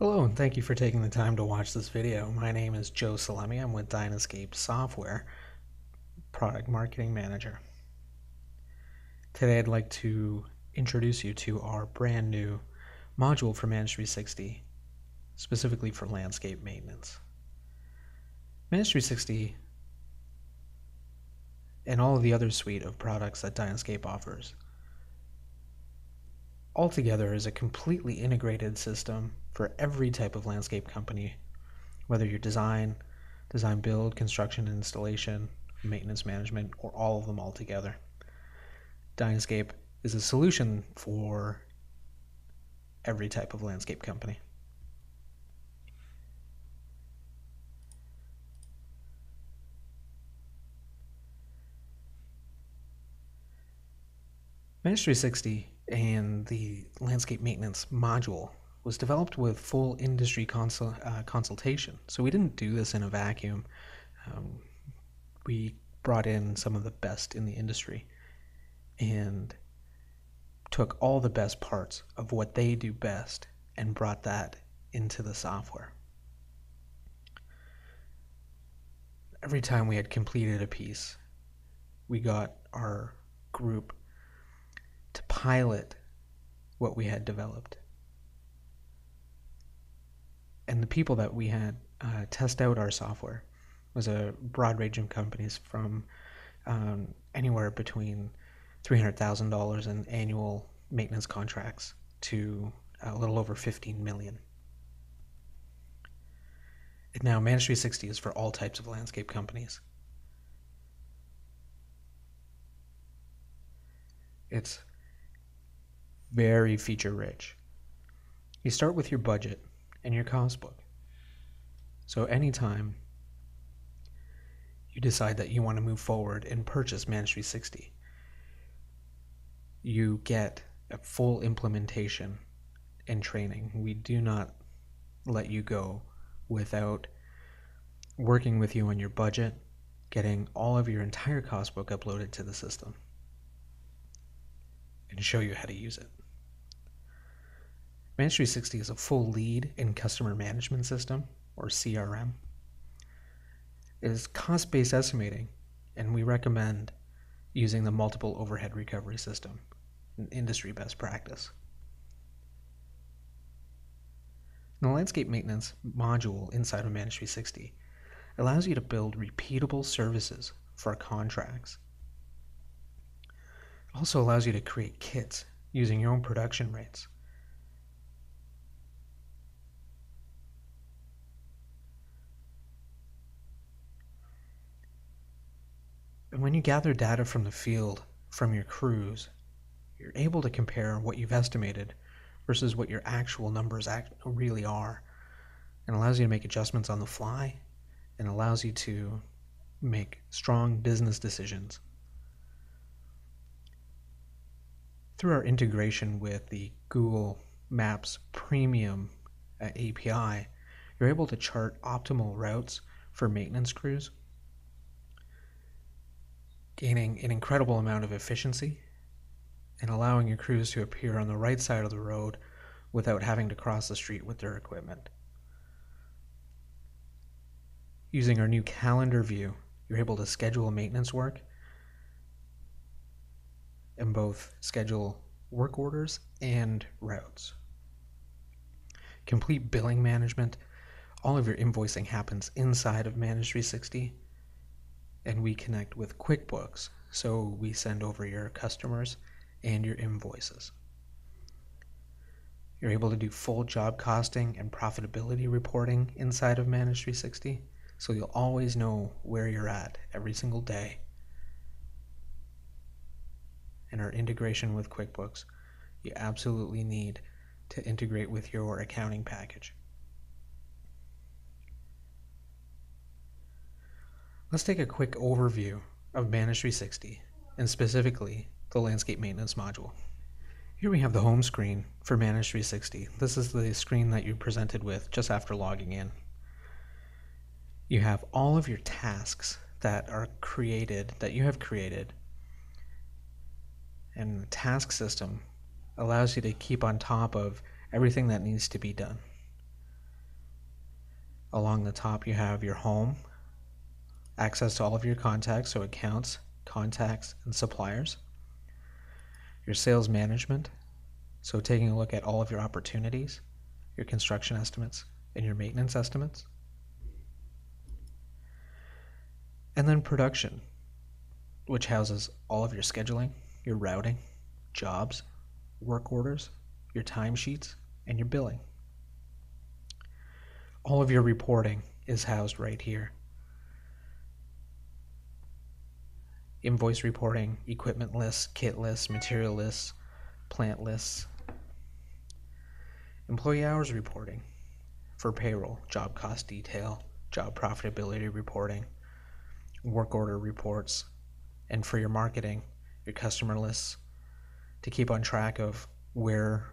Hello, and thank you for taking the time to watch this video. My name is Joe Salemi. I'm with DynaSCAPE Software, Product Marketing Manager. Today I'd like to introduce you to our brand new module for Manage360, specifically for landscape maintenance. Manage360 and all of the other suite of products that DynaSCAPE offers altogether is a completely integrated system for every type of landscape company, whether you're design build, construction and installation, maintenance management, or all of them all together. DynaSCAPE is a solution for every type of landscape company. Manage360 and the landscape maintenance module was developed with full industry consultation. So we didn't do this in a vacuum. We brought in some of the best in the industry and took all the best parts of what they do best and brought that into the software. Every time we had completed a piece, we got our group to pilot what we had developed. And the people that we had test out our software was a broad range of companies from anywhere between $300,000 in annual maintenance contracts to a little over 15 million. And now Manage360 is for all types of landscape companies. It's very feature rich. You start with your budget and your cost book. So anytime you decide that you want to move forward and purchase Manage360, you get a full implementation and training. We do not let you go without working with you on your budget, getting all of your entire cost book uploaded to the system, and show you how to use it. Manage360 is a full lead and customer management system, or CRM. It is cost-based estimating, and we recommend using the multiple overhead recovery system, an industry best practice. The landscape maintenance module inside of Manage360 allows you to build repeatable services for contracts. It also allows you to create kits using your own production rates. And when you gather data from the field, from your crews, you're able to compare what you've estimated versus what your actual numbers really are, and allows you to make adjustments on the fly, and allows you to make strong business decisions. Through our integration with the Google Maps Premium API, you're able to chart optimal routes for maintenance crews, gaining an incredible amount of efficiency and allowing your crews to appear on the right side of the road without having to cross the street with their equipment. Using our new calendar view, you're able to schedule maintenance work and both schedule work orders and routes. Complete billing management. All of your invoicing happens inside of Manage360, and we connect with QuickBooks, so we send over your customers and your invoices. You're able to do full job costing and profitability reporting inside of Manage360, so you'll always know where you're at every single day. And our integration with QuickBooks, you absolutely need to integrate with your accounting package. Let's take a quick overview of Manage360 and specifically the landscape maintenance module. Here we have the home screen for Manage360. This is the screen that you're presented with just after logging in. You have all of your tasks that are created, that you have created, and the task system allows you to keep on top of everything that needs to be done. Along the top, you have your home, access to all of your contacts, so accounts, contacts, and suppliers. Your sales management, so taking a look at all of your opportunities, your construction estimates, and your maintenance estimates. And then production, which houses all of your scheduling, your routing, jobs, work orders, your timesheets, and your billing. All of your reporting is housed right here. Invoice reporting, equipment lists, kit lists, material lists, plant lists. Employee hours reporting for payroll, job cost detail, job profitability reporting, work order reports, and for your marketing, your customer lists to keep on track of where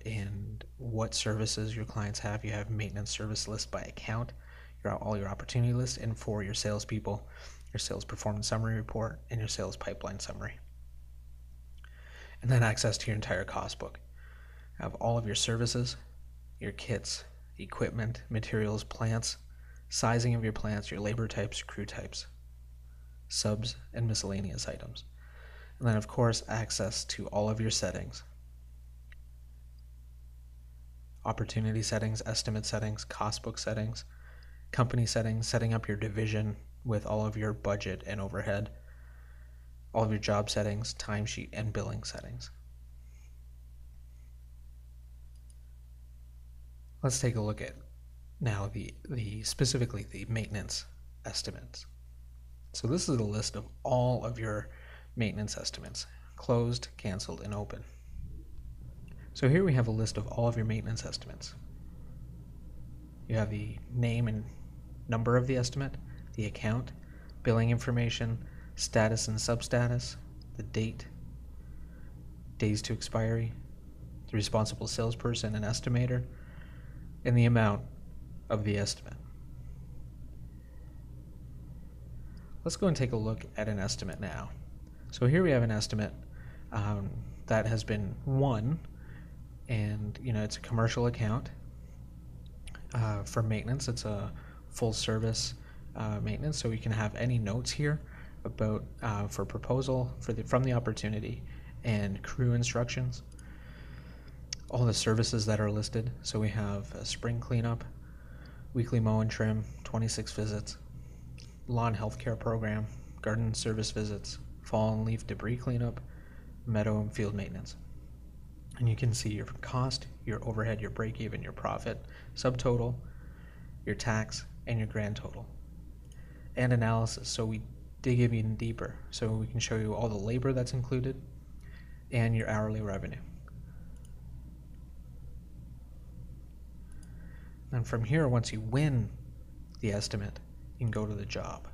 and what services your clients have. You have maintenance service list by account, all your opportunity lists, and for your salespeople, your sales performance summary report and your sales pipeline summary. And then access to your entire cost book. Have all of your services, your kits, equipment, materials, plants, sizing of your plants, your labor types, crew types, subs, and miscellaneous items. And then, of course, access to all of your settings. Opportunity settings, estimate settings, cost book settings, company settings, setting up your division with all of your budget and overhead, all of your job settings, timesheet, and billing settings. Let's take a look at now specifically the maintenance estimates. So this is a list of all of your maintenance estimates, closed, canceled, and open. So here we have a list of all of your maintenance estimates. You have the name and number of the estimate, the account, billing information, status and substatus, the date, days to expiry, the responsible salesperson and estimator, and the amount of the estimate. Let's go and take a look at an estimate now. So here we have an estimate that has been won, and it's a commercial account for maintenance. It's a full service maintenance, so we can have any notes here about for proposal from the opportunity and crew instructions. All the services that are listed. So we have a spring cleanup, weekly mow and trim, 26 visits, lawn healthcare program, garden service visits, fall and leaf debris cleanup, meadow and field maintenance. And you can see your cost, your overhead, your break even, your profit, subtotal, your tax, and your grand total. And analysis, so we dig even deeper. So we can show you all the labor that's included and your hourly revenue. And from here, once you win the estimate, you can go to the job.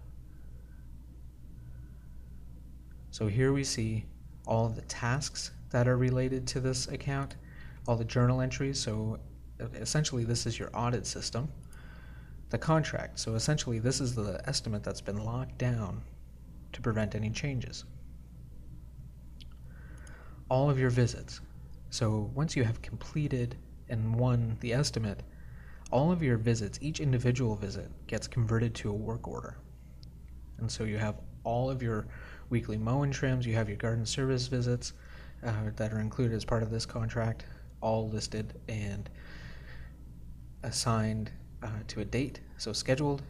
So here we see all of the tasks that are related to this account, all the journal entries. So essentially this is your audit system. The contract, so essentially this is the estimate that's been locked down to prevent any changes. All of your visits. So once you have completed and won the estimate, all of your visits, each individual visit gets converted to a work order. And so you have all of your weekly mow and trims, you have your garden service visits that are included as part of this contract, all listed and assigned to a date, so scheduled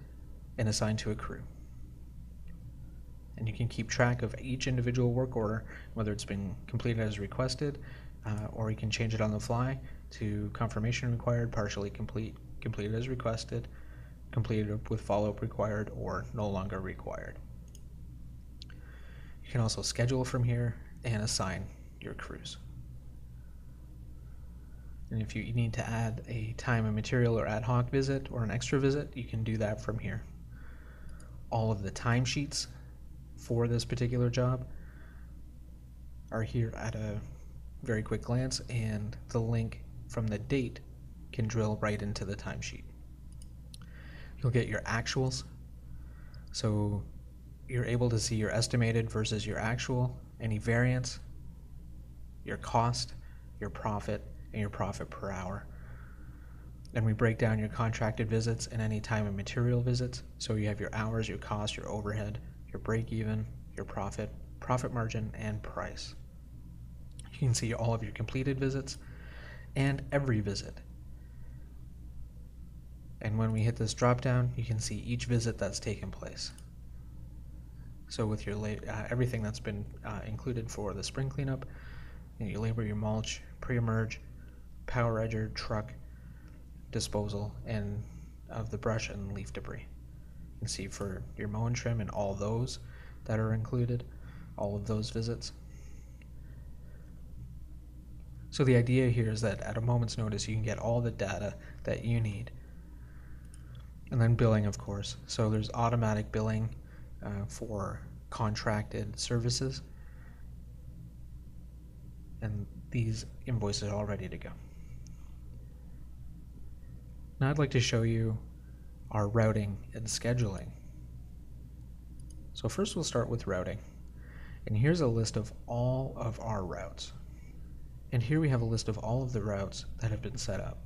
and assigned to a crew. And you can keep track of each individual work order, whether it's been completed as requested, or you can change it on the fly to confirmation required, partially complete, completed as requested, completed with follow-up required, or no longer required. You can also schedule from here and assign your crews. And if you need to add a time and material or ad hoc visit or an extra visit, you can do that from here. All of the timesheets for this particular job are here at a very quick glance, and the link from the date can drill right into the timesheet. You'll get your actuals, so you're able to see your estimated versus your actual, any variance, your cost, your profit, and your profit per hour. Then we break down your contracted visits and any time and material visits. So you have your hours, your cost, your overhead, your break even, your profit, profit margin, and price. You can see all of your completed visits and every visit. And when we hit this drop down, you can see each visit that's taken place. So with your everything that's been included for the spring cleanup, you label your mulch, pre-emerge, power edger, truck, disposal, and of the brush and leaf debris. You can see for your mow and trim and all those that are included, all of those visits. So the idea here is that at a moment's notice, you can get all the data that you need. And then billing, of course. So there's automatic billing for contracted services. And these invoices are all ready to go. Now I'd like to show you our routing and scheduling. So first we'll start with routing. And here's a list of all of our routes. And here we have a list of all of the routes that have been set up.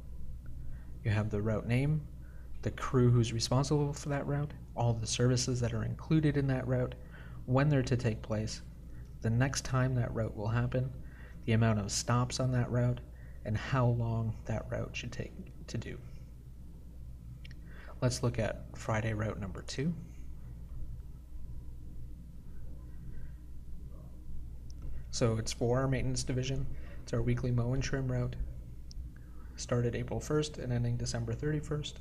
You have the route name, the crew who's responsible for that route, all of the services that are included in that route, when they're to take place, the next time that route will happen, the amount of stops on that route, and how long that route should take to do. Let's look at Friday route number 2. So it's for our maintenance division. It's our weekly mow and trim route. Started April 1st and ending December 31st.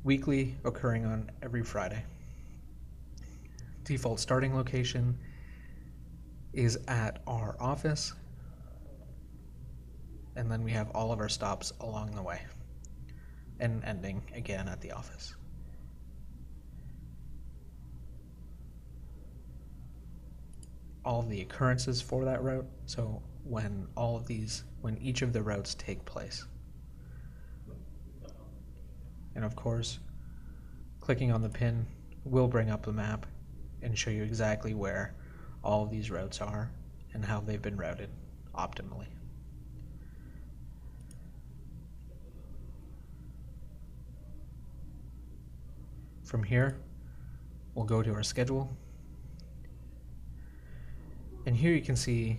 Weekly, occurring on every Friday. Default starting location is at our office. And then we have all of our stops along the way. And ending again at the office. All of the occurrences for that route, so when each of the routes take place. And of course, clicking on the pin will bring up the map and show you exactly where all of these routes are and how they've been routed optimally. From here, we'll go to our schedule. And here you can see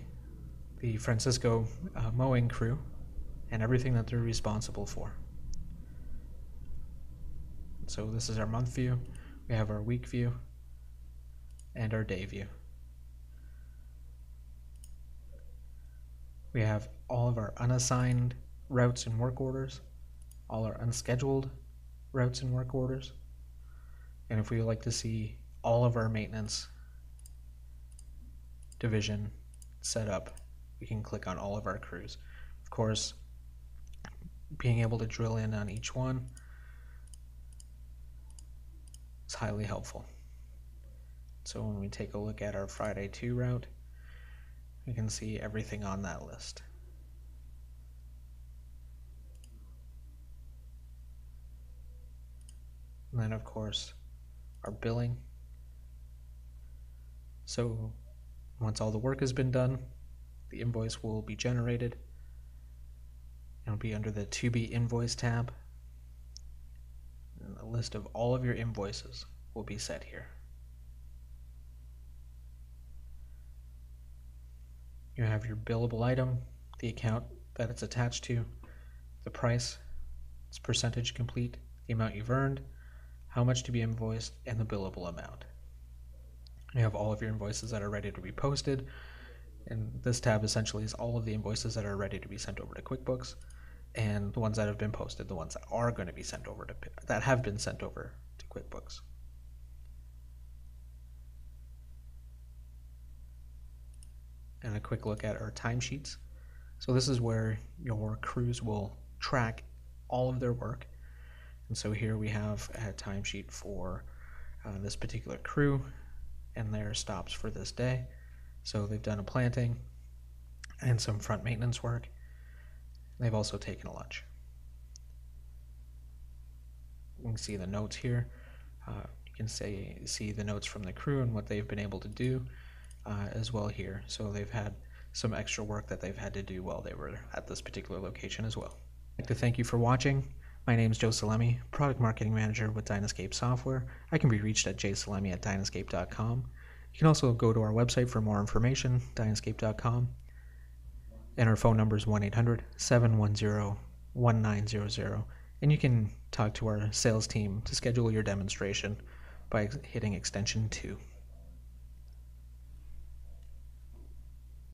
the Francisco mowing crew and everything that they're responsible for. So this is our month view. We have our week view and our day view. We have all of our unassigned routes and work orders, all our unscheduled routes and work orders. And if we would like to see all of our maintenance division set up, we can click on all of our crews. Of course, being able to drill in on each one is highly helpful. So when we take a look at our Friday 2 route, we can see everything on that list. And then of course, our billing. So once all the work has been done, the invoice will be generated. It'll be under the To Be Invoice tab. And a list of all of your invoices will be set here. You have your billable item, the account that it's attached to, the price, its percentage complete, the amount you've earned, how much to be invoiced, and the billable amount. You have all of your invoices that are ready to be posted, and this tab essentially is all of the invoices that are ready to be sent over to QuickBooks, and the ones that have been posted, the ones that are going to be sent over that have been sent over to QuickBooks. And a quick look at our timesheets. So this is where your crews will track all of their work. And so here we have a timesheet for this particular crew and their stops for this day. So they've done a planting and some front maintenance work. They've also taken a lunch. You can see the notes here. You can see the notes from the crew and what they've been able to do as well here. So they've had some extra work that they've had to do while they were at this particular location as well. I'd like to thank you for watching. My name is Joe Salemi, Product Marketing Manager with DynaSCAPE Software. I can be reached at jsalemi@dynascape.com. You can also go to our website for more information, dynascape.com. And our phone number is 1-800-710-1900. And you can talk to our sales team to schedule your demonstration by hitting extension 2.